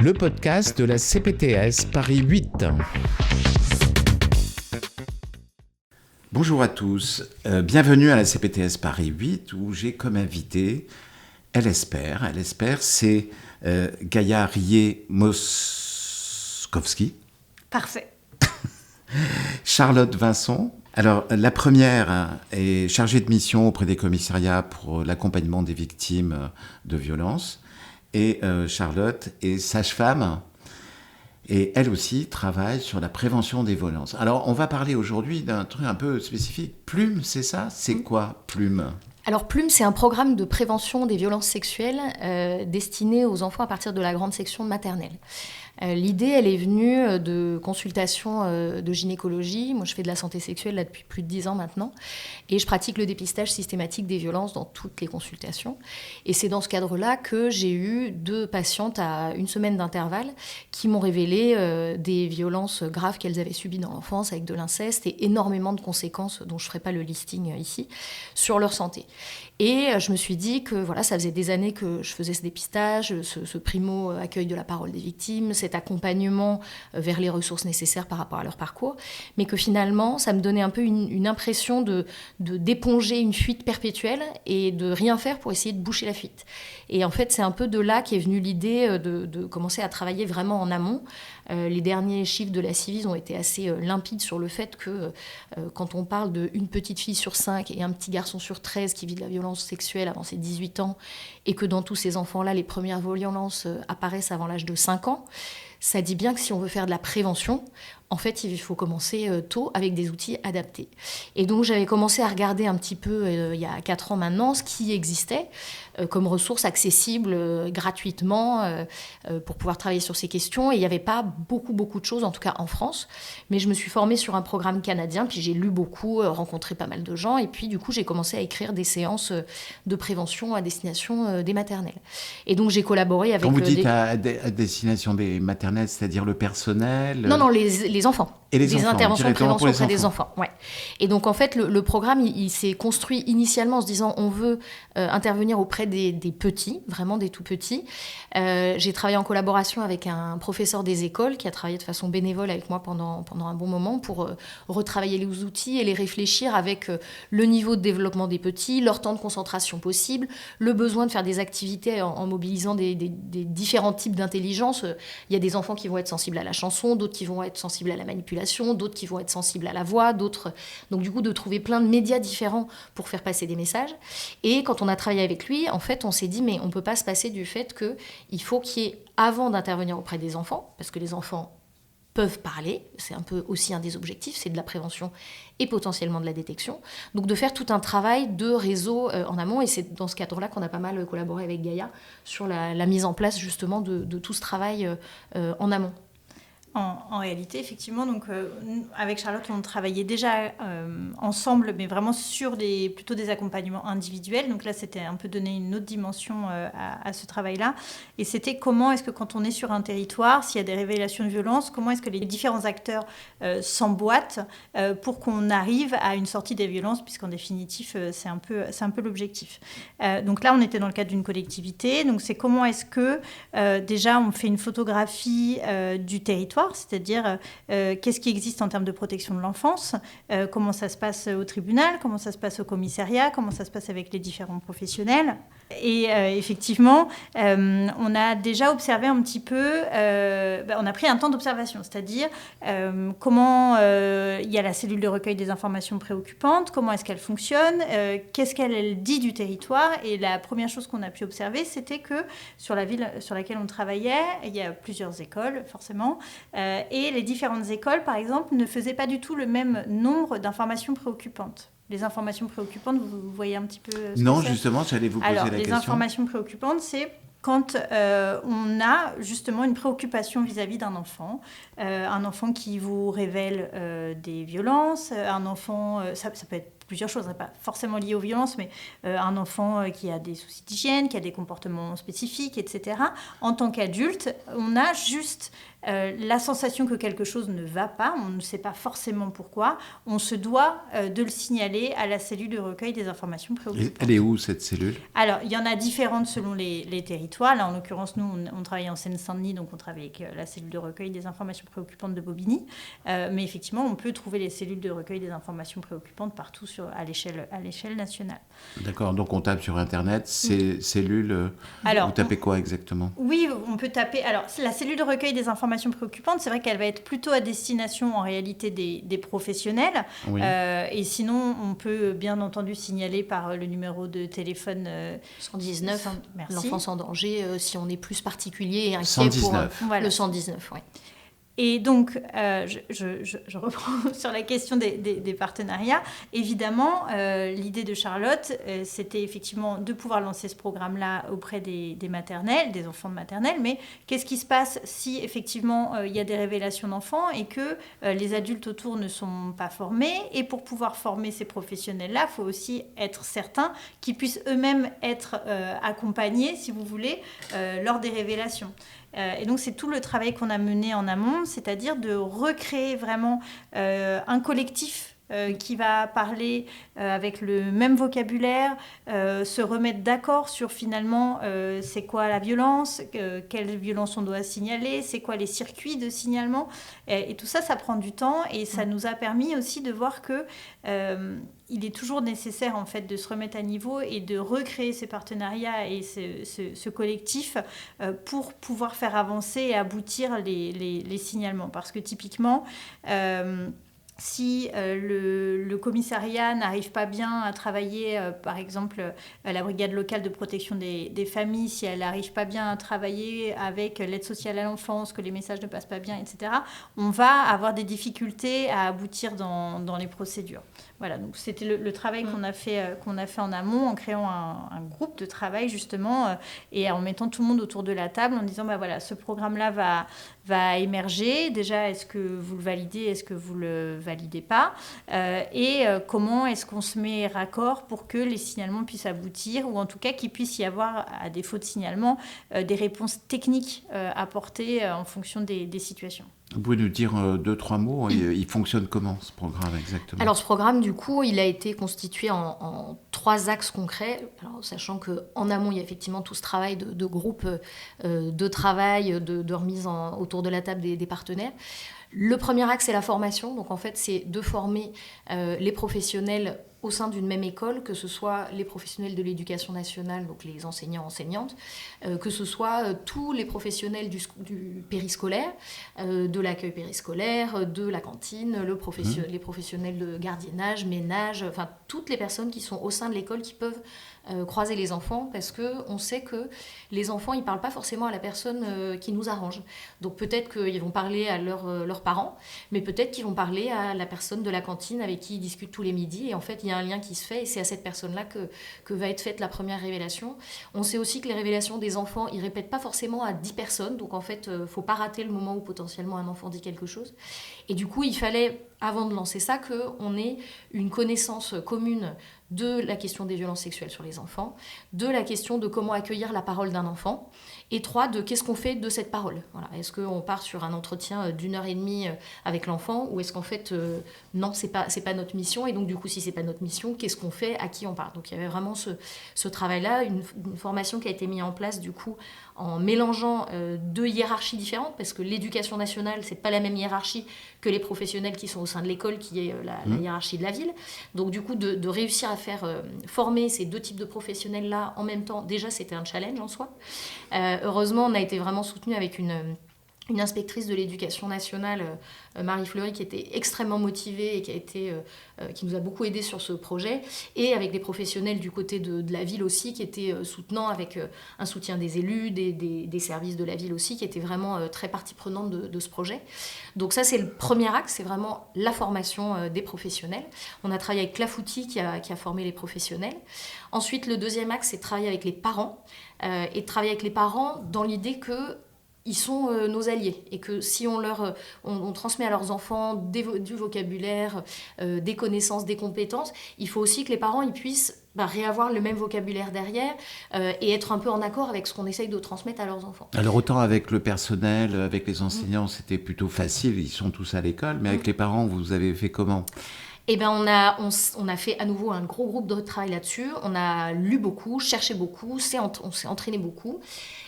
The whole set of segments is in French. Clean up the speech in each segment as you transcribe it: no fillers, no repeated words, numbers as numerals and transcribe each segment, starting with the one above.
le podcast de la CPTS Paris 8. Bonjour à tous, bienvenue à la CPTS Paris 8 où j'ai comme invité Elle Espère. Elle Espère, c'est Gaïa Rié-Moskowski. Parfait. Charlotte Vincent. Alors, la première est chargée de mission auprès des commissariats pour l'accompagnement des victimes de violences. Et Charlotte est sage-femme. Et elle aussi travaille sur la prévention des violences. Alors, on va parler aujourd'hui d'un truc un peu spécifique. Plume, c'est ça ? C'est quoi, Plume ? Alors Plume, c'est un programme de prévention des violences sexuelles destiné aux enfants à partir de la grande section de maternelle. L'idée, elle est venue de consultations de gynécologie. Moi, je fais de la santé sexuelle là, depuis plus de 10 ans maintenant. Et je pratique le dépistage systématique des violences dans toutes les consultations. Et c'est dans ce cadre-là que j'ai eu 2 patientes à 1 semaine d'intervalle qui m'ont révélé des violences graves qu'elles avaient subies dans l'enfance avec de l'inceste et énormément de conséquences, dont je ne ferai pas le listing ici, sur leur santé. Et je me suis dit que voilà, ça faisait des années que je faisais ce dépistage, ce primo accueil de la parole des victimes, cet accompagnement vers les ressources nécessaires par rapport à leur parcours, mais que finalement, ça me donnait un peu une impression d'éponger une fuite perpétuelle et de rien faire pour essayer de boucher la fuite. Et en fait, c'est un peu de là qu'est venue l'idée de commencer à travailler vraiment en amont. Les derniers chiffres de la Ciivise ont été assez limpides sur le fait que quand on parle d'une petite fille sur 5 et un petit garçon sur 13 qui vit de la violence sexuelle avant ses 18 ans et que dans tous ces enfants-là, les premières violences apparaissent avant l'âge de 5 ans, ça dit bien que si on veut faire de la prévention, en fait, il faut commencer tôt avec des outils adaptés. Et donc, j'avais commencé à regarder un petit peu, il y a 4 ans maintenant, ce qui existait comme ressources accessibles gratuitement pour pouvoir travailler sur ces questions. Et il n'y avait pas beaucoup de choses, en tout cas en France. Mais je me suis formée sur un programme canadien, puis j'ai lu beaucoup, rencontré pas mal de gens. Et puis, du coup, j'ai commencé à écrire des séances de prévention à destination des maternelles. Et donc, j'ai collaboré avec... Quand vous dites à destination des maternelles, c'est-à-dire le personnel ? Non, les enfants. Et les des enfants, interventions de prévention auprès des enfants. enfants. Ouais. Et donc, en fait, le programme, il s'est construit initialement en se disant on veut intervenir auprès des petits, vraiment des tout petits. J'ai travaillé en collaboration avec un professeur des écoles qui a travaillé de façon bénévole avec moi pendant un bon moment pour retravailler les outils et les réfléchir avec le niveau de développement des petits, leur temps de concentration possible, le besoin de faire des activités en mobilisant des différents types d'intelligence. Il y a des enfants qui vont être sensibles à la chanson, d'autres qui vont être sensibles à la manipulation, d'autres qui vont être sensibles à la voix, d'autres... Donc du coup, de trouver plein de médias différents pour faire passer des messages. Et quand on a travaillé avec lui, en fait, on s'est dit, mais on ne peut pas se passer du fait qu'il faut qu'il y ait, avant d'intervenir auprès des enfants, parce que les enfants peuvent parler, c'est un peu aussi un des objectifs, c'est de la prévention et potentiellement de la détection. Donc de faire tout un travail de réseau en amont, et c'est dans ce cadre-là qu'on a pas mal collaboré avec Gaïa sur la mise en place justement de tout ce travail en amont. En réalité, effectivement, donc, avec Charlotte, on travaillait déjà ensemble, mais vraiment sur plutôt des accompagnements individuels. Donc là, c'était un peu donner une autre dimension à ce travail-là. Et c'était comment est-ce que quand on est sur un territoire, s'il y a des révélations de violence, comment est-ce que les différents acteurs s'emboîtent pour qu'on arrive à une sortie des violences, puisqu'en définitif, c'est un peu l'objectif. Donc là, on était dans le cadre d'une collectivité. Donc c'est comment est-ce que déjà on fait une photographie du territoire, c'est-à-dire qu'est-ce qui existe en termes de protection de l'enfance, comment ça se passe au tribunal, comment ça se passe au commissariat, comment ça se passe avec les différents professionnels. Et effectivement, on a déjà observé un petit peu, on a pris un temps d'observation, c'est-à-dire comment il y a la cellule de recueil des informations préoccupantes, comment est-ce qu'elle fonctionne, qu'est-ce qu'elle dit du territoire. Et la première chose qu'on a pu observer, c'était que sur la ville sur laquelle on travaillait, il y a plusieurs écoles, forcément, et les différentes écoles, par exemple, ne faisaient pas du tout le même nombre d'informations préoccupantes. Les informations préoccupantes, vous voyez un petit peu ce que Non, c'est ? justement, j'allais vous poser la question. Les informations préoccupantes, c'est quand on a justement une préoccupation vis-à-vis d'un enfant qui vous révèle des violences, un enfant, ça peut être plusieurs choses, pas forcément liées aux violences, mais un enfant qui a des soucis d'hygiène, qui a des comportements spécifiques, etc. En tant qu'adulte, on a juste la sensation que quelque chose ne va pas, on ne sait pas forcément pourquoi, on se doit de le signaler à la cellule de recueil des informations préoccupantes. Elle est où, cette cellule ? Alors, il y en a différentes selon les territoires. Là, en l'occurrence, nous, on travaille en Seine-Saint-Denis, donc on travaille avec la cellule de recueil des informations préoccupantes de Bobigny. Mais effectivement, on peut trouver les cellules de recueil des informations préoccupantes partout à l'échelle nationale. D'accord, donc on tape sur Internet, ces cellules, vous tapez quoi exactement ? Oui, on peut taper... Alors, la cellule de recueil des informations préoccupantes, c'est vrai qu'elle va être plutôt à destination, en réalité, des professionnels. Oui. Et sinon, on peut, bien entendu, signaler par le numéro de téléphone 119, l'enfance en danger, si on est plus particulier et inquiet 119. Pour le 119, oui. Et donc, je reprends sur la question des partenariats. Évidemment, l'idée de Charlotte, c'était effectivement de pouvoir lancer ce programme-là auprès des maternelles, des enfants de maternelle. Mais qu'est-ce qui se passe si effectivement il y a des révélations d'enfants et que les adultes autour ne sont pas formés ? Et pour pouvoir former ces professionnels-là, il faut aussi être certain qu'ils puissent eux-mêmes être accompagnés, si vous voulez, lors des révélations. Et donc, c'est tout le travail qu'on a mené en amont, c'est-à-dire de recréer vraiment un collectif qui va parler avec le même vocabulaire, se remettre d'accord sur finalement c'est quoi la violence, quelle violence on doit signaler, c'est quoi les circuits de signalement. Et tout ça, ça prend du temps et ça nous a permis aussi de voir que il est toujours nécessaire en fait de se remettre à niveau et de recréer ces partenariats et ce collectif pour pouvoir faire avancer et aboutir les signalements. Parce que typiquement, si le commissariat n'arrive pas bien à travailler, par exemple, la brigade locale de protection des familles, si elle n'arrive pas bien à travailler avec l'aide sociale à l'enfance, que les messages ne passent pas bien, etc., on va avoir des difficultés à aboutir dans les procédures. Voilà, donc c'était le travail qu'on a fait en amont en créant un groupe de travail justement et en mettant tout le monde autour de la table en disant voilà, ce programme-là va émerger. Déjà, est-ce que vous le validez, est-ce que vous le validez pas et comment est-ce qu'on se met raccord pour que les signalements puissent aboutir ou en tout cas qu'il puisse y avoir, à défaut de signalement, des réponses techniques apportées en fonction des situations. Vous pouvez nous dire 2-3 mots, il fonctionne comment ce programme exactement ? Alors ce programme du coup il a été constitué en 3 axes concrets, alors, sachant qu'en amont il y a effectivement tout ce travail de groupe de travail, de remise autour de la table des partenaires. Le premier axe c'est la formation, donc en fait c'est de former les professionnels au sein d'une même école, que ce soit les professionnels de l'éducation nationale, donc les enseignants, enseignantes, que ce soit tous les professionnels du périscolaire, de l'accueil périscolaire, de la cantine, les professionnels de gardiennage, ménage, enfin toutes les personnes qui sont au sein de l'école qui peuvent croiser les enfants, parce qu'on sait que les enfants, ils ne parlent pas forcément à la personne qui nous arrange. Donc peut-être qu'ils vont parler à leurs parents, mais peut-être qu'ils vont parler à la personne de la cantine avec qui ils discutent tous les midis, et en fait, il y a un lien qui se fait, et c'est à cette personne-là que va être faite la première révélation. On sait aussi que les révélations des enfants, ils ne répètent pas forcément à 10 personnes, donc en fait, il ne faut pas rater le moment où potentiellement un enfant dit quelque chose. Et du coup, il fallait, avant de lancer ça, qu'on ait une connaissance commune de la question des violences sexuelles sur les enfants, de la question de comment accueillir la parole d'un enfant, et 3, de qu'est-ce qu'on fait de cette parole. Voilà. Est-ce qu'on part sur un entretien d'1h30 avec l'enfant, ou est-ce qu'en fait, non, c'est pas notre mission, et donc du coup, si c'est pas notre mission, qu'est-ce qu'on fait, à qui on parle. Donc il y avait vraiment ce travail-là, une formation qui a été mise en place du coup en mélangeant 2 hiérarchies différentes, parce que l'éducation nationale, c'est pas la même hiérarchie que les professionnels qui sont au sein de l'école, qui est la hiérarchie de la ville. Donc du coup, de réussir à faire former ces 2 types de professionnels-là en même temps, déjà c'était un challenge en soi. Heureusement, on a été vraiment soutenu avec une inspectrice de l'éducation nationale, Marie Fleury, qui était extrêmement motivée et qui nous a beaucoup aidés sur ce projet, et avec des professionnels du côté de la ville aussi, qui étaient soutenants, avec un soutien des élus, des services de la ville aussi, qui étaient vraiment très partie prenante de ce projet. Donc ça, c'est le premier axe, c'est vraiment la formation des professionnels. On a travaillé avec Clafoutis qui a formé les professionnels. Ensuite, le deuxième axe, c'est de travailler avec les parents, et de travailler avec les parents dans l'idée que ils sont nos alliés et que si on transmet à leurs enfants du vocabulaire, des connaissances, des compétences, il faut aussi que les parents ils puissent réavoir le même vocabulaire derrière et être un peu en accord avec ce qu'on essaye de transmettre à leurs enfants. Alors autant avec le personnel, avec les enseignants, c'était plutôt facile, ils sont tous à l'école, mais avec les parents, vous avez fait comment ? Eh ben on a fait à nouveau un gros groupe de travail là-dessus. On a lu beaucoup, cherché beaucoup, on s'est entraîné beaucoup.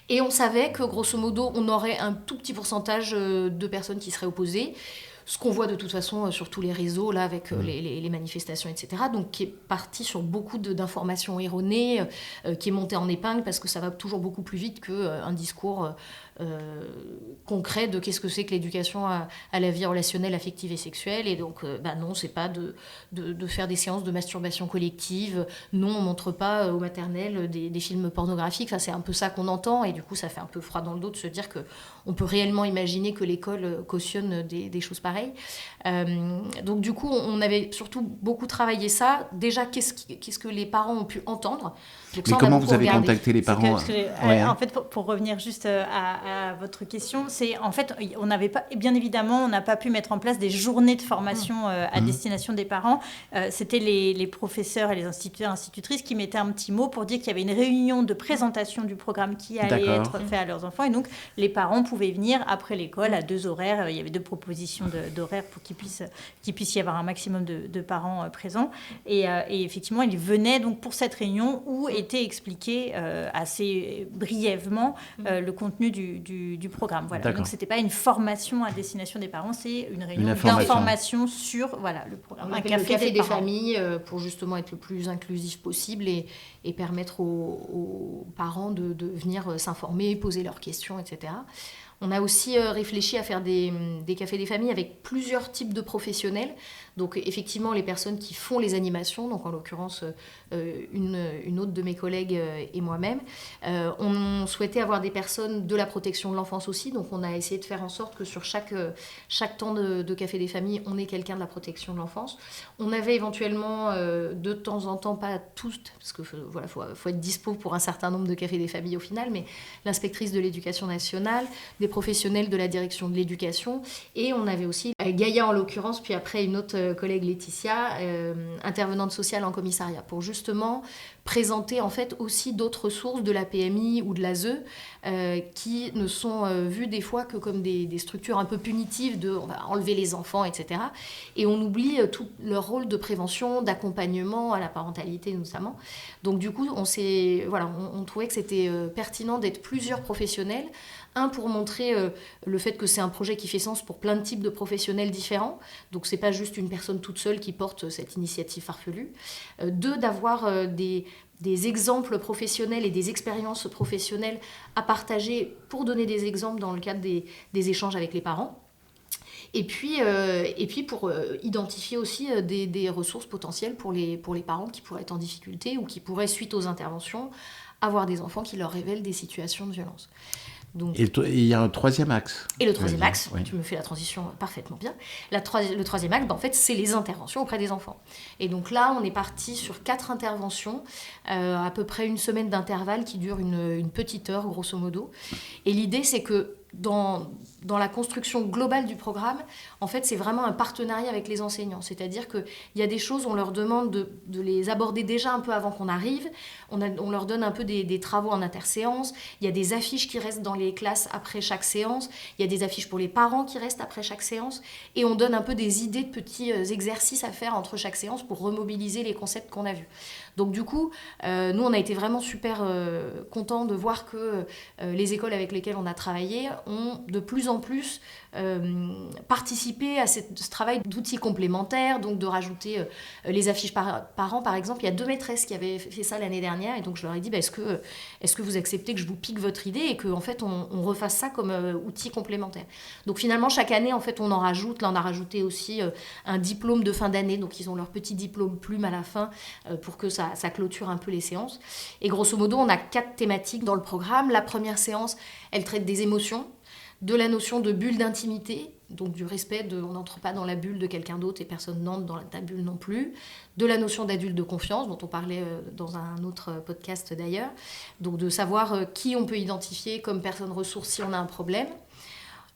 Et on savait que, grosso modo, on aurait un tout petit pourcentage de personnes qui seraient opposées. Ce qu'on voit de toute façon sur tous les réseaux, là, avec les manifestations, etc. Donc, qui est parti sur beaucoup d'informations erronées, qui est monté en épingle, parce que ça va toujours beaucoup plus vite qu'un discours concret de qu'est-ce que c'est que l'éducation à la vie relationnelle, affective et sexuelle. Et donc, non, c'est pas de faire des séances de masturbation collective. Non, on montre pas aux maternelles des films pornographiques. Enfin, c'est un peu ça qu'on entend. Et du coup, ça fait un peu froid dans le dos de se dire qu'on peut réellement imaginer que l'école cautionne des choses pareilles. Donc, du coup, on avait surtout beaucoup travaillé ça. Déjà, qu'est-ce que les parents ont pu entendre. Donc, mais comment vous avez contacté les parents ? En fait, pour revenir juste à votre question, c'est en fait, on n'avait pas, bien évidemment, on n'a pas pu mettre en place des journées de formation à destination des parents. C'était les professeurs et les instituteurs, institutrices qui mettaient un petit mot pour dire qu'il y avait une réunion de présentation du programme qui allait être fait à leurs enfants. Et donc, les parents pouvaient venir après l'école à 2 horaires. Il y avait 2 propositions d'horaires pour qu'il puisse y avoir un maximum de parents présents. Et effectivement, ils venaient donc pour cette réunion où était expliqué assez brièvement le contenu du programme. Voilà. Donc, ce n'était pas une formation à destination des parents, c'est une réunion d'information sur le programme. On appelle le café des familles pour justement être le plus inclusif possible et permettre aux parents de venir s'informer, poser leurs questions, etc. On a aussi réfléchi à faire des cafés des familles avec plusieurs types de professionnels. Donc effectivement, les personnes qui font les animations, donc en l'occurrence une autre de mes collègues et moi-même. On souhaitait avoir des personnes de la protection de l'enfance aussi. Donc on a essayé de faire en sorte que sur chaque temps de café des familles, on ait quelqu'un de la protection de l'enfance. On avait éventuellement de temps en temps, pas tous, parce que faut être dispo pour un certain nombre de cafés des familles au final, mais l'inspectrice de l'éducation nationale, des professionnels de la direction de l'éducation, et on avait aussi Gaïa en l'occurrence, puis après une autre collègue Laetitia, intervenante sociale en commissariat, pour justement présenter en fait aussi d'autres sources de la PMI ou de l'ASE qui ne sont vues des fois que comme des structures un peu punitives de on va enlever les enfants, etc. Et on oublie tout leur rôle de prévention, d'accompagnement à la parentalité notamment. Donc du coup, on trouvait que c'était pertinent d'être plusieurs professionnels. Un, pour montrer le fait que c'est un projet qui fait sens pour plein de types de professionnels différents. Donc, ce n'est pas juste une personne toute seule qui porte cette initiative farfelue. 2, d'avoir des exemples professionnels et des expériences professionnelles à partager pour donner des exemples dans le cadre des échanges avec les parents. Et puis pour identifier aussi des ressources potentielles pour les parents qui pourraient être en difficulté ou qui pourraient, suite aux interventions, avoir des enfants qui leur révèlent des situations de violence. Donc, et il y a un 3e axe. Et le 3e axe, tu me fais la transition parfaitement bien. Le 3e axe, en fait, c'est les interventions auprès des enfants. Et donc là, on est parti sur 4 interventions, à peu près une semaine d'intervalle qui dure une petite heure, grosso modo. Et l'idée, c'est que dans la construction globale du programme, en fait, c'est vraiment un partenariat avec les enseignants. C'est-à-dire qu'il y a des choses, on leur demande de les aborder déjà un peu avant qu'on arrive. On leur donne un peu des travaux en interséance. Il y a des affiches qui restent dans les classes après chaque séance. Il y a des affiches pour les parents qui restent après chaque séance. Et on donne un peu des idées de petits exercices à faire entre chaque séance pour remobiliser les concepts qu'on a vus. Donc du coup, nous, on a été vraiment super contents de voir que les écoles avec lesquelles on a travaillé ont de plus en plus participé à ce travail d'outils complémentaires, donc de rajouter les affiches par an, par exemple. Il y a 2 maîtresses qui avaient fait ça l'année dernière, et donc je leur ai dit, est-ce que vous acceptez que je vous pique votre idée et qu'en fait, on refasse ça comme outil complémentaire. Donc finalement, chaque année, en fait, on en rajoute. Là, on a rajouté aussi un diplôme de fin d'année, donc ils ont leur petit diplôme plume à la fin pour que ça clôture un peu les séances. Et grosso modo, on a 4 thématiques dans le programme. La première séance, elle traite des émotions. de la notion de bulle d'intimité, donc du respect on n'entre pas dans la bulle de quelqu'un d'autre et personne n'entre dans ta bulle non plus, de la notion d'adulte de confiance, dont on parlait dans un autre podcast d'ailleurs, donc de savoir qui on peut identifier comme personne ressource si on a un problème.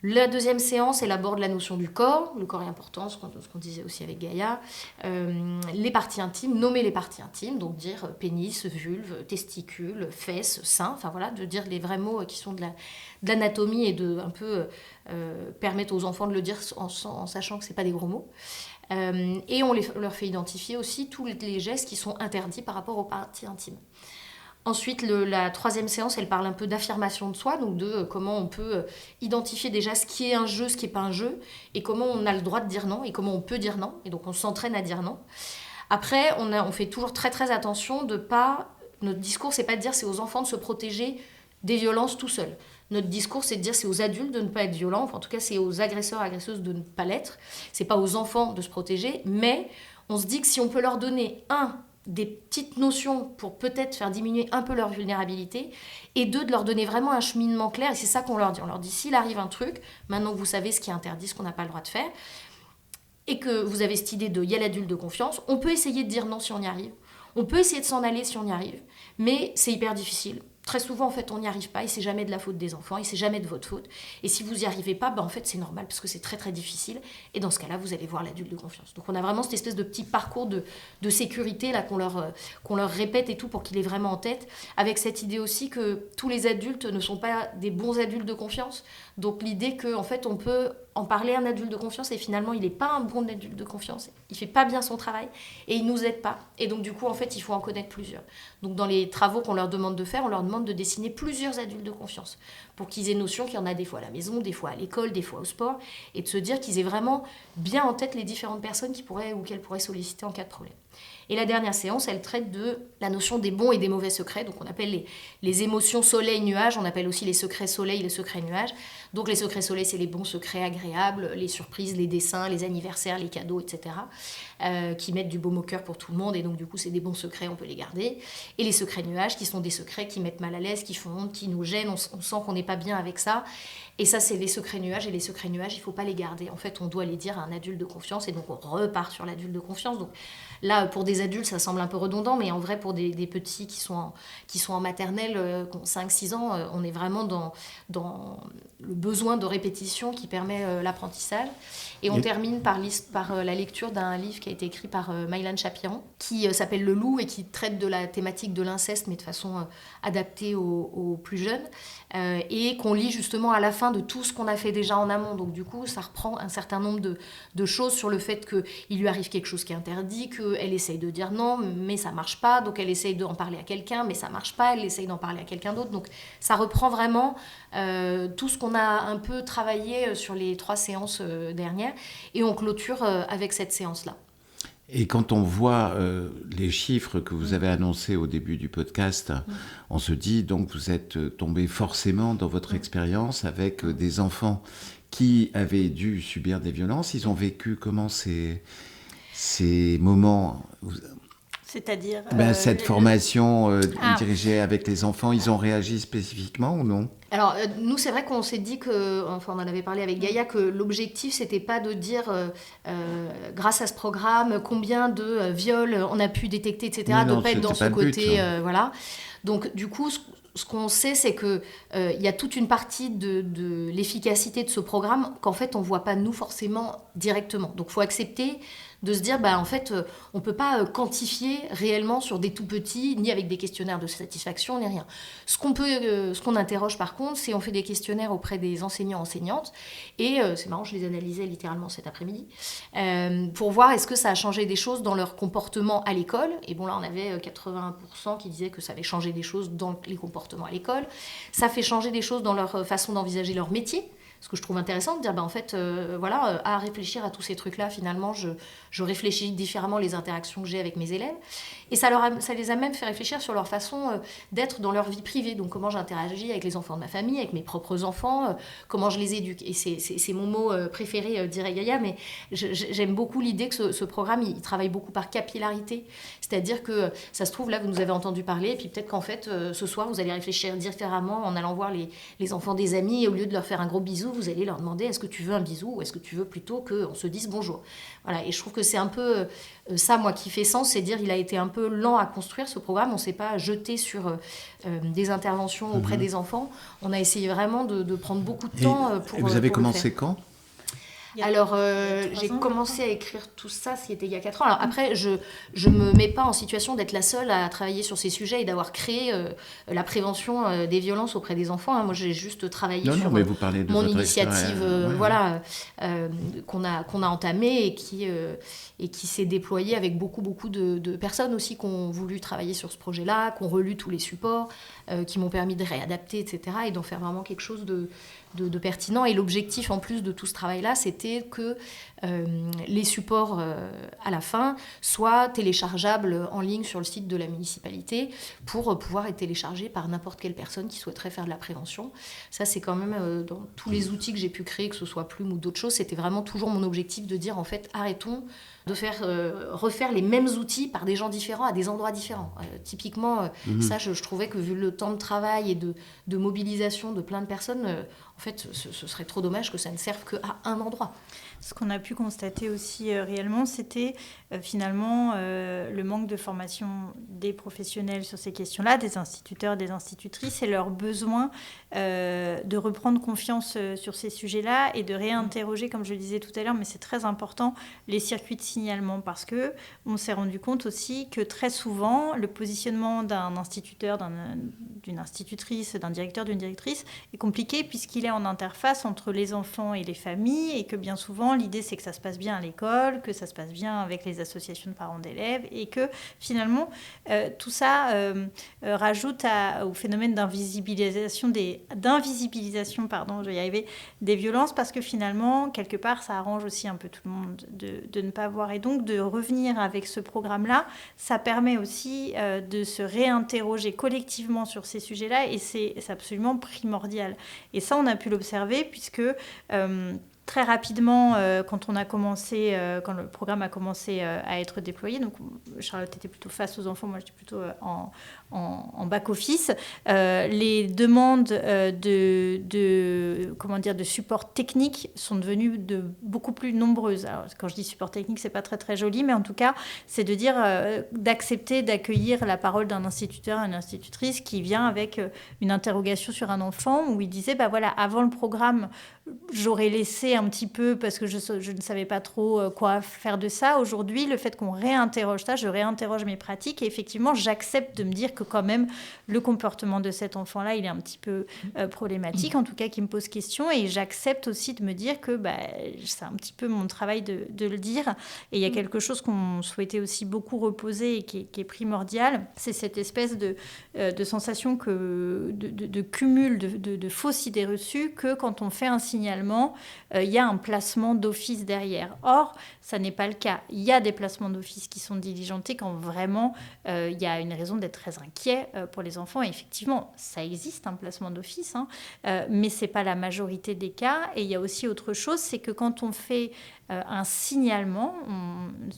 La deuxième séance, elle aborde la notion du corps. Le corps est important, ce qu'on disait aussi avec Gaïa. Les parties intimes, nommer les parties intimes, donc dire pénis, vulve, testicules, fesses, seins, enfin voilà, de dire les vrais mots qui sont de l'anatomie et de un peu permettre aux enfants de le dire en sachant que ce n'est pas des gros mots. Et on leur fait identifier aussi tous les gestes qui sont interdits par rapport aux parties intimes. Ensuite, la troisième séance, elle parle un peu d'affirmation de soi, donc de comment on peut identifier déjà ce qui est un jeu, ce qui n'est pas un jeu, et comment on a le droit de dire non, et comment on peut dire non, et donc on s'entraîne à dire non. Après, on fait toujours très très attention de pas... Notre discours, c'est pas de dire c'est aux enfants de se protéger des violences tout seuls. Notre discours, c'est de dire c'est aux adultes de ne pas être violents, enfin, en tout cas c'est aux agresseurs, agresseuses de ne pas l'être. C'est pas aux enfants de se protéger, mais on se dit que si on peut leur donner des petites notions pour peut-être faire diminuer un peu leur vulnérabilité, et deux, de leur donner vraiment un cheminement clair, et c'est ça qu'on leur dit. On leur dit, s'il arrive un truc, maintenant que vous savez ce qui est interdit, ce qu'on n'a pas le droit de faire, et que vous avez cette idée de, il y a l'adulte de confiance, on peut essayer de dire non si on y arrive, on peut essayer de s'en aller si on y arrive, mais c'est hyper difficile. Très souvent, en fait, on n'y arrive pas, et c'est jamais de la faute des enfants, et c'est jamais de votre faute. Et si vous n'y arrivez pas, en fait, c'est normal, parce que c'est très, très difficile. Et dans ce cas-là, vous allez voir l'adulte de confiance. Donc, on a vraiment cette espèce de petit parcours de sécurité là, qu'on leur répète et tout, pour qu'il ait vraiment en tête, avec cette idée aussi que tous les adultes ne sont pas des bons adultes de confiance. Donc, l'idée qu'en fait, on peut en parler à un adulte de confiance, et finalement, il n'est pas un bon adulte de confiance. Il ne fait pas bien son travail, et il ne nous aide pas. Et donc, du coup, en fait, il faut en connaître plusieurs. Donc, dans les travaux qu'on leur demande de faire, on leur demande de dessiner plusieurs adultes de confiance pour qu'ils aient notion qu'il y en a des fois à la maison, des fois à l'école, des fois au sport, et de se dire qu'ils aient vraiment bien en tête les différentes personnes qu'elles pourraient solliciter en cas de problème. Et la dernière séance, elle traite de la notion des bons et des mauvais secrets. Donc on appelle les émotions soleil-nuage, on appelle aussi les secrets soleil, les secrets nuages. Donc les secrets soleil, c'est les bons secrets agréables, les surprises, les dessins, les anniversaires, les cadeaux, etc. Qui mettent du baume au cœur pour tout le monde, et donc du coup c'est des bons secrets, on peut les garder. Et les secrets nuages, qui sont des secrets qui mettent mal à l'aise, qui font honte, qui nous gênent, on sent qu'on n'est pas bien avec ça. Et ça, c'est les secrets nuages, et les secrets nuages, il ne faut pas les garder. En fait, on doit les dire à un adulte de confiance, et donc on repart sur l'adulte de confiance. Donc là, pour des adultes, ça semble un peu redondant, mais en vrai, pour des petits qui sont en maternelle, 5-6 ans, on est vraiment dans le besoin de répétition qui permet l'apprentissage. Et on termine par la lecture d'un livre qui a été écrit par Maïlan Chapiron, qui s'appelle Le Loup, et qui traite de la thématique de l'inceste, mais de façon adaptée aux plus jeunes, et qu'on lit justement à la fin de tout ce qu'on a fait déjà en amont. Donc du coup, ça reprend un certain nombre de choses sur le fait qu'il lui arrive quelque chose qui est interdit, qu'elle essaye de dire non, mais ça marche pas, donc elle essaye d'en parler à quelqu'un, mais ça marche pas, elle essaye d'en parler à quelqu'un d'autre. Donc ça reprend vraiment tout ce qu'on a un peu travaillé sur les 3 séances dernières, et on clôture avec cette séance-là. Et quand on voit les chiffres que vous avez annoncés au début du podcast, on se dit donc vous êtes tombé forcément dans votre expérience avec des enfants qui avaient dû subir des violences. Ils ont vécu comment ces moments, c'est-à-dire cette formation dirigée avec les enfants, ils ont réagi spécifiquement ou non ? Alors, nous, c'est vrai qu'on s'est dit on en avait parlé avec Gaïa, que l'objectif, c'était pas de dire, grâce à ce programme, combien de viols on a pu détecter, etc., de ne pas être dans ce côté, voilà. Donc, du coup, ce qu'on sait, c'est qu'il y a toute une partie de l'efficacité de ce programme qu'en fait, on ne voit pas, nous, forcément, directement. Donc, il faut accepter de se dire, en fait, on ne peut pas quantifier réellement sur des tout petits, ni avec des questionnaires de satisfaction, ni rien. Ce qu'on interroge par contre, c'est on fait des questionnaires auprès des enseignants, enseignantes, et c'est marrant, je les analysais littéralement cet après-midi, pour voir est-ce que ça a changé des choses dans leur comportement à l'école. Et bon, là, on avait 80% qui disaient que ça avait changé des choses dans les comportements à l'école. Ça fait changer des choses dans leur façon d'envisager leur métier. Ce que je trouve intéressant de dire, en fait, à réfléchir à tous ces trucs-là, finalement, je réfléchis différemment les interactions que j'ai avec mes élèves. Et ça les a même fait réfléchir sur leur façon d'être dans leur vie privée. Donc comment j'interagis avec les enfants de ma famille, avec mes propres enfants, comment je les éduque. Et c'est mon mot préféré, dirait Gaïa, mais j'aime beaucoup l'idée que ce programme, il travaille beaucoup par capillarité. C'est-à-dire que ça se trouve, là, vous nous avez entendu parler, et puis peut-être qu'en fait, ce soir, vous allez réfléchir différemment en allant voir les enfants des amis, et au lieu de leur faire un gros bisou, vous allez leur demander est-ce que tu veux un bisou, ou est-ce que tu veux plutôt qu'on se dise bonjour. Voilà, et je trouve que c'est un peu ça, moi, qui fait sens, c'est dire il a été un peu lent à construire ce programme. On ne s'est pas jeté sur des interventions auprès des enfants. On a essayé vraiment de prendre beaucoup de temps pour. Et vous avez commencé quand ? Alors, j'ai commencé à écrire tout ça, c'était il y a 4 ans. Alors après, je me mets pas en situation d'être la seule à travailler sur ces sujets et d'avoir créé la prévention des violences auprès des enfants. Moi, j'ai juste travaillé sur mais vous parlez de mon votre initiative qu'on a entamée et qui s'est déployée avec beaucoup de personnes aussi qui ont voulu travailler sur ce projet-là, qui ont relu tous les supports, qui m'ont permis de réadapter, etc. et d'en faire vraiment quelque chose de pertinent. Et l'objectif, en plus de tout ce travail-là, c'était que les supports, à la fin, soient téléchargeables en ligne sur le site de la municipalité pour pouvoir être téléchargés par n'importe quelle personne qui souhaiterait faire de la prévention. Ça, c'est quand même, dans tous les outils que j'ai pu créer, que ce soit Plume ou d'autres choses, c'était vraiment toujours mon objectif de dire, en fait, arrêtons de refaire les mêmes outils par des gens différents à des endroits différents. Typiquement, ça, je trouvais que vu le temps de travail et de mobilisation de plein de personnes, en fait, ce serait trop dommage que ça ne serve qu'à un endroit. Ce qu'on a pu constater aussi réellement, c'était finalement le manque de formation des professionnels sur ces questions-là, des instituteurs, des institutrices, et leur besoin de reprendre confiance sur ces sujets-là et de réinterroger, comme je le disais tout à l'heure, mais c'est très important, les circuits de signalement, parce qu'on s'est rendu compte aussi que très souvent, le positionnement d'un instituteur, d'une institutrice, d'un directeur, d'une directrice est compliqué puisqu'il est en interface entre les enfants et les familles, et que bien souvent, l'idée, c'est que ça se passe bien à l'école, que ça se passe bien avec les associations de parents d'élèves, et que finalement, tout ça rajoute au phénomène d'invisibilisation, je vais y arriver, des violences, parce que finalement, quelque part, ça arrange aussi un peu tout le monde de ne pas voir. Et donc, de revenir avec ce programme-là, ça permet aussi de se réinterroger collectivement sur ces sujets-là, et c'est absolument primordial. Et ça, on a pu l'observer, puisque très rapidement, quand le programme a commencé à être déployé, donc Charlotte était plutôt face aux enfants, moi j'étais plutôt en back-office, les demandes de support technique sont devenues beaucoup plus nombreuses. Alors, quand je dis support technique, c'est pas très très joli, mais en tout cas, c'est de dire d'accepter d'accueillir la parole d'un instituteur, une institutrice qui vient avec une interrogation sur un enfant, où il disait, avant le programme, j'aurais laissé un petit peu parce que je ne savais pas trop quoi faire de ça. Aujourd'hui, le fait qu'on réinterroge ça, je réinterroge mes pratiques, et effectivement, j'accepte de me dire que quand même, le comportement de cet enfant-là, il est un petit peu problématique, en tout cas qui me pose question, et j'accepte aussi de me dire que c'est un petit peu mon travail de le dire. Et il y a quelque chose qu'on souhaitait aussi beaucoup reposer et qui est primordial, c'est cette espèce de sensation de cumul de fausses idées reçues, que quand on fait un signalement, il y a un placement d'office derrière. Or, ça n'est pas le cas. Il y a des placements d'office qui sont diligentés quand vraiment il y a une raison d'être très inquiet pour les enfants. Et effectivement, ça existe, un placement d'office, mais ce n'est pas la majorité des cas. Et il y a aussi autre chose, c'est que quand on fait un signalement,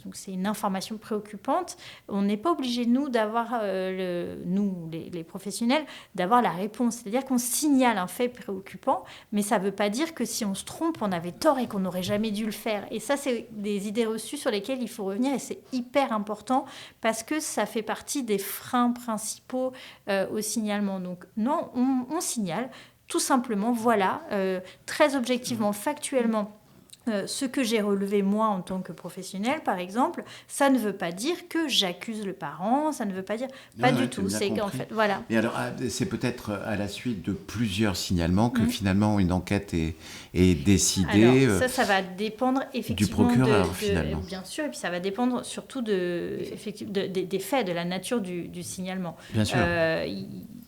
donc c'est une information préoccupante, on n'est pas obligé, nous, d'avoir, les professionnels, d'avoir la réponse. C'est-à-dire qu'on signale un fait préoccupant, mais ça ne veut pas dire que si on se trompe, on avait tort et qu'on n'aurait jamais dû le faire. Et ça, c'est des idées reçues sur lesquelles il faut revenir, et c'est hyper important parce que ça fait partie des freins principaux au signalement. Donc non, on signale tout simplement, très objectivement, factuellement, ce que j'ai relevé moi en tant que professionnel, par exemple, ça ne veut pas dire que j'accuse le parent, ça ne veut pas dire... Pas du tout, c'est qu'en fait, voilà. Et alors, c'est peut-être à la suite de plusieurs signalements que finalement une enquête est décidée. Alors, ça va dépendre effectivement du procureur, finalement. Bien sûr, et puis ça va dépendre surtout des faits, de la nature du signalement. Bien sûr.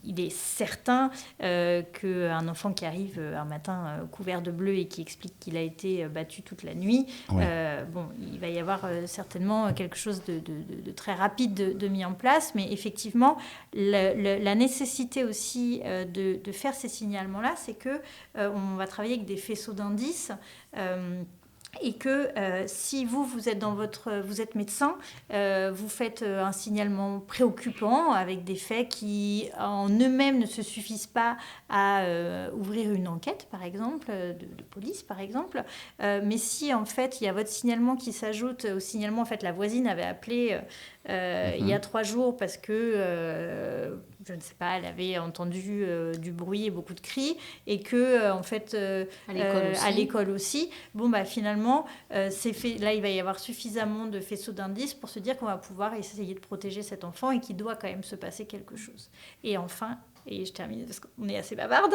il est certain qu'un enfant qui arrive un matin couvert de bleu et qui explique qu'il a été battu toute la nuit, il va y avoir certainement quelque chose de très rapide de mis en place, mais effectivement, la nécessité aussi de faire ces signalements-là, c'est qu'on va travailler avec des faisceaux d'indices. Et que si vous êtes médecin, vous faites un signalement préoccupant avec des faits qui en eux-mêmes ne se suffisent pas à ouvrir une enquête, par exemple, de police, par exemple. Mais si en fait il y a votre signalement qui s'ajoute au signalement, en fait la voisine avait appelé il y a 3 jours parce que je ne sais pas, elle avait entendu du bruit et beaucoup de cris, et que en fait à l'école aussi, finalement c'est fait. Là, il va y avoir suffisamment de faisceaux d'indices pour se dire qu'on va pouvoir essayer de protéger cet enfant et qu'il doit quand même se passer quelque chose. Et enfin, et je termine parce qu'on est assez bavarde,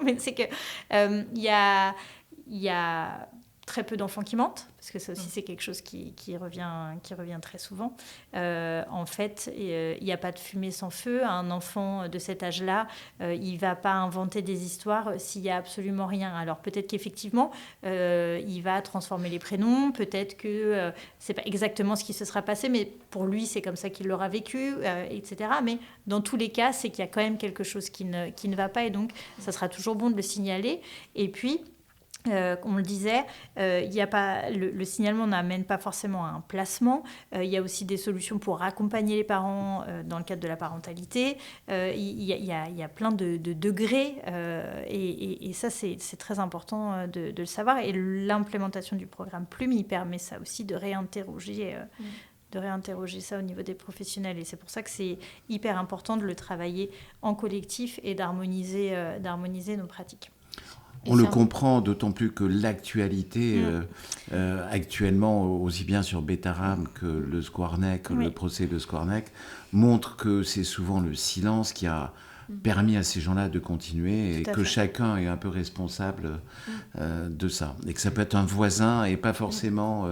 mais c'est que il y a très peu d'enfants qui mentent, parce que ça aussi c'est quelque chose qui revient très souvent. En fait, il n'y a pas de fumée sans feu. Un enfant de cet âge-là, il ne va pas inventer des histoires s'il n'y a absolument rien. Alors peut-être qu'effectivement, il va transformer les prénoms, peut-être que ce n'est pas exactement ce qui se sera passé, mais pour lui c'est comme ça qu'il l'aura vécu, etc. Mais dans tous les cas, c'est qu'il y a quand même quelque chose qui ne va pas, et donc ça sera toujours bon de le signaler. Et puis, on le disait, le signalement n'amène pas forcément à un placement. Il y a aussi des solutions pour accompagner les parents dans le cadre de la parentalité. Il y a plein de degrés et ça, c'est très important de le savoir. Et l'implémentation du programme Plume, il permet ça aussi de réinterroger ça au niveau des professionnels. Et c'est pour ça que c'est hyper important de le travailler en collectif et d'harmoniser nos pratiques. On le comprend, d'autant plus que l'actualité, actuellement, aussi bien sur Betaram que le Squarneck, le procès de Squarneck, montre que c'est souvent le silence qui a permis à ces gens-là de continuer, et que chacun est un peu responsable de ça. Et que ça peut être un voisin et pas forcément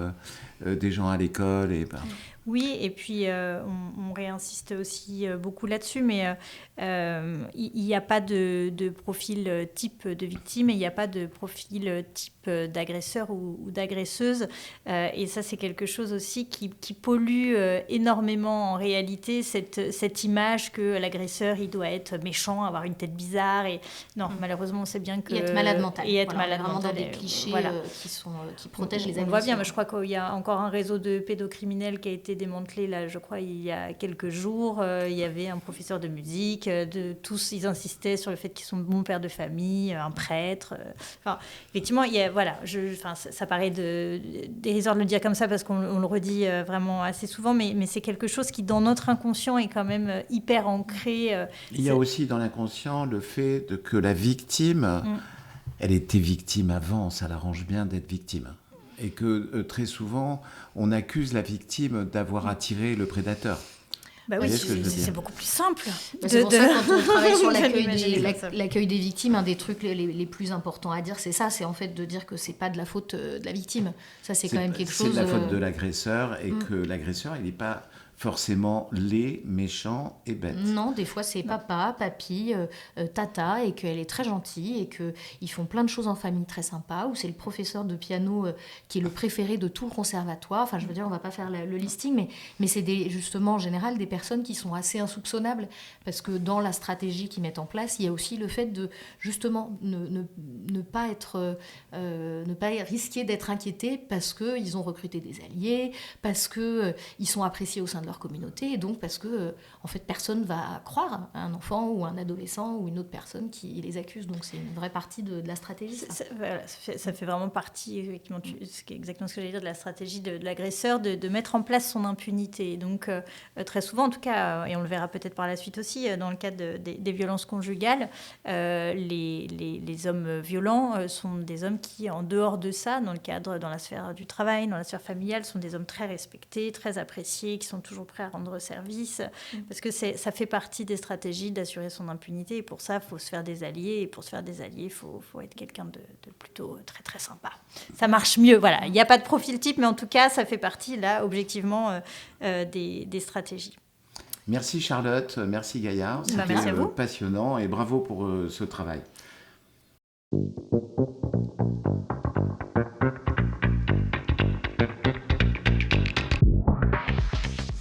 des gens à l'école. Oui, et puis on réinsiste aussi beaucoup là-dessus, mais il n'y a pas de profil type de victime, et il n'y a pas de profil type d'agresseur ou d'agresseuse. Et ça, c'est quelque chose aussi qui pollue énormément en réalité, cette image que l'agresseur, il doit être méchant, avoir une tête bizarre. Et non, malheureusement, on sait bien que... Et être malade mental. Et être malade vraiment mental. Dans des clichés qui protègent les agresseurs. On voit bien, mais je crois qu'il y a encore un réseau de pédocriminels qui a été démantelé, là, je crois, il y a quelques jours. Il y avait un professeur de musique, tous, ils insistaient sur le fait qu'ils sont bons pères de famille, un prêtre. Effectivement, ça paraît dérisoire de le dire comme ça, parce qu'on le redit vraiment assez souvent, mais c'est quelque chose qui, dans notre inconscient, est quand même hyper ancré. Il y a aussi dans l'inconscient le fait que la victime, elle était victime avant, ça l'arrange bien d'être victime. Et que très souvent, on accuse la victime d'avoir attiré le prédateur. Oui, c'est beaucoup plus simple. C'est pour ça que quand on travaille sur l'accueil des victimes, un des trucs les plus importants à dire, c'est ça, c'est en fait de dire que c'est pas de la faute de la victime. Ça, c'est quand même quelque chose... C'est de la faute de l'agresseur, et que l'agresseur, il n'est pas forcément laid, méchant et bête. Non, des fois c'est papa, papy, tata, et qu'elle est très gentille, et qu'ils font plein de choses en famille très sympas, ou c'est le professeur de piano qui est le préféré de tout le conservatoire. Enfin, je veux dire, on va pas faire le listing, mais c'est justement en général des personnes qui sont assez insoupçonnables, parce que dans la stratégie qu'ils mettent en place, il y a aussi le fait de justement ne pas risquer d'être inquiétés parce qu'ils ont recruté des alliés, parce qu'ils sont appréciés au sein de leur communauté, et donc parce que en fait personne va croire à un enfant ou un adolescent ou une autre personne qui les accuse. Donc c'est une vraie partie de la stratégie. Ça fait vraiment partie, effectivement, c'est exactement ce que j'allais dire, de la stratégie de l'agresseur, de mettre en place son impunité. Et donc très souvent, en tout cas, et on le verra peut-être par la suite aussi, dans le cadre des violences conjugales, les hommes violents sont des hommes qui, en dehors de ça, dans la sphère du travail, dans la sphère familiale, sont des hommes très respectés, très appréciés, qui sont toujours prêts à rendre service, parce que ça fait partie des stratégies d'assurer son impunité, et pour ça, il faut se faire des alliés, et pour se faire des alliés, il faut être quelqu'un de plutôt très très sympa. Ça marche mieux, voilà. Il n'y a pas de profil type, mais en tout cas, ça fait partie, là, objectivement, des stratégies. Merci Charlotte, merci Gaïa. C'était merci à vous. passionnant et bravo pour ce travail.